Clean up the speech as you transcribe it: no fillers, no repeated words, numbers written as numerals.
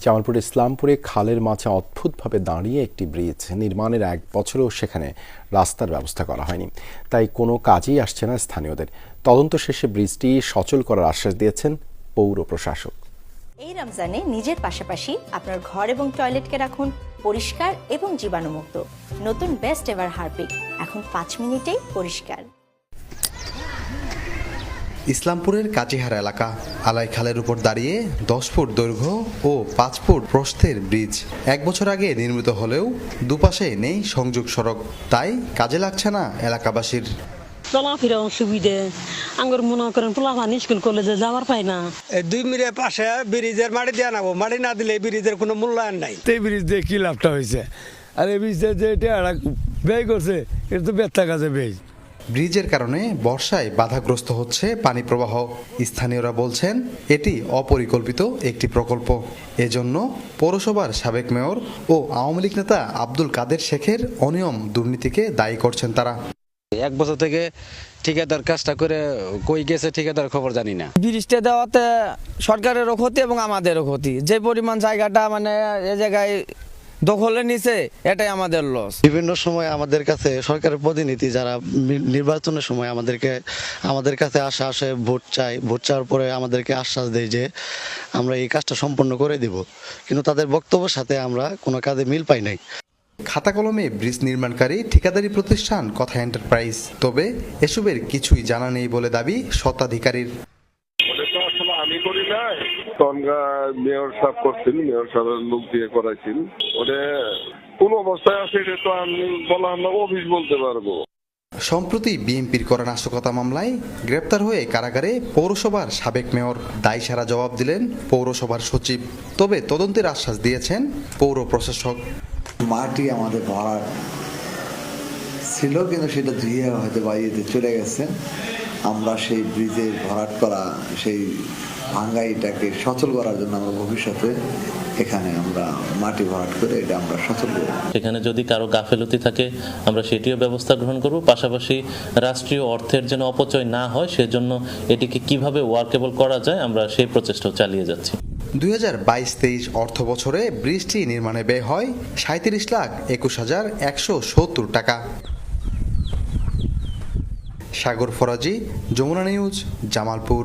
জামালপুরের ইসলামপুরে খালের মাঝে অদ্ভুতভাবে দাঁড়িয়ে একটি ব্রিজ নির্মাণের 1 বছরেও সেখানে রাস্তার ব্যবস্থা করা হয়নি, তাই কোনো কাজেই আসছে না স্থানীয়দের। তদন্ত শেষে ব্রিজটি সচল করার আশ্বাস দিয়েছেন পৌর প্রশাসক। এই রমজানে নিজের পাশাপাশি আপনার ঘর এবং টয়লেটকে রাখুন পরিষ্কার এবং জীবাণুমুক্ত। নতুন বেস্ট এভার হারপিক এখন 5 মিনিটেই পরিষ্কার। ইসলামপুরের কাজীহারা এলাকা আলাই খালের উপর দাঁড়িয়ে 10 ফুট দৈর্ঘ্য ও 5 ফুট প্রস্থের ব্রিজ 1 বছর আগে নির্মিত হলেও দুপাশে নেই সংযোগ সড়ক, তাই কাজে লাগছে না এলাকাবাসীর। চলাফেরা অসুবিধে, আঙ্গুর মনে করেন পোলাপান স্কুল কলেজে যাওয়ার পায় না। 2 মিনিটের পাশে ব্রিজের মাটি দিয়ে নাবো, মাটি না দিলে ব্রিজের কোনো মূল্যায়ন নাই। এই ব্রিজ দিয়ে কি লাভটা হয়েছে? আর এই ব্রিজ যে এটা ব্যয় করছে, এটা তো ব্যর্থ কাজে ব্যয়। ব্রিজের কারণে বর্ষায় বাধাগ্রস্ত হচ্ছে পানি প্রবাহ। স্থানীয়রা বলছেন এটি অপরিকল্পিত একটি প্রকল্প। এজন্য পৌরসভার সাবেক মেয়র ও আওয়ামী লীগ নেতা আব্দুল কাদের শেখের অনিয়ম দুর্নীতিকে দায়ী করছেন তারা। 1 বছর থেকে ঠিকাদার কাজটা করে কই গেছে ঠিকাদার খবর জানি না। ব্রিজটা দেওয়াতে সরকারেরও ক্ষতি এবং আমাদেরও ক্ষতি। যে পরিমাণ জায়গাটা মানে এ জায়গায় দখলে নিছে, এটাই আমাদের লস। বিভিন্ন সময় আমাদের কাছে সরকারের প্রতিনিধি যারা নির্বাচনের সময় আমাদের কাছে আসে ভোট চাওয়ার পরে আমাদেরকে আশ্বাস দেয় যে আমরা এই কাজটা সম্পন্ন করে দিব, কিন্তু তাদের বক্তব্যের সাথে আমরা কোনো কাজে মিল পাই নাই। খাতা কলমে ব্রিজ নির্মাণকারী ঠিকাদারি প্রতিষ্ঠান কথা এন্টারপ্রাইজ, তবে এসবের কিছুই জানা নেই বলে দাবি স্বত্বাধিকারীর। আমি করি নাই, তনগা মেয়র সাহেব করছেন, মেয়র সাহেবের লোক দিয়ে করাইছেন। ওটা কোন অবস্থায় আছে এটা তো আমি বললাম না, অফিস বলতে পারবো। সম্প্রতি বিএনপির করা নাশকতা মামলায় গ্রেপ্তার হয়ে কারাগারে পৌরসভার সাবেক মেয়র। দায়সারা জবাব দিলেন পৌরসভার সচিব, তবে তদন্তের আশ্বাস দিয়েছেন পৌর প্রশাসক। মাটি আমাদের ভরাট ছিল, কিন্তু সেটা ধুয়ে হয়তো বাইরে চলে গেছে। আমরা সেই ব্রিজের ভরাট করা সেই ভাঙ্গাইটাকে সচল করার জন্য আমরা ভবিষ্যতে এখানে আমরা মাটি ভরাট করে এটা আমরা সচল করব। এখানে যদি কারো গাফেলতি থাকে আমরা সেটিও ব্যবস্থা গ্রহণ করব। পাশাপাশি রাষ্ট্রীয় অর্থের যেন অপচয় না হয় সেজন্য এটিকে কিভাবে ওয়ার্কেবল করা যায় আমরা সেই প্রচেষ্টাও চালিয়ে যাচ্ছি। 2022-23 অর্থ বছরে ব্রিজটি নির্মাণে ব্যয় হয় 37,21,170 টাকা। সাগর ফরাজি, যমুনা নিউজ, জামালপুর।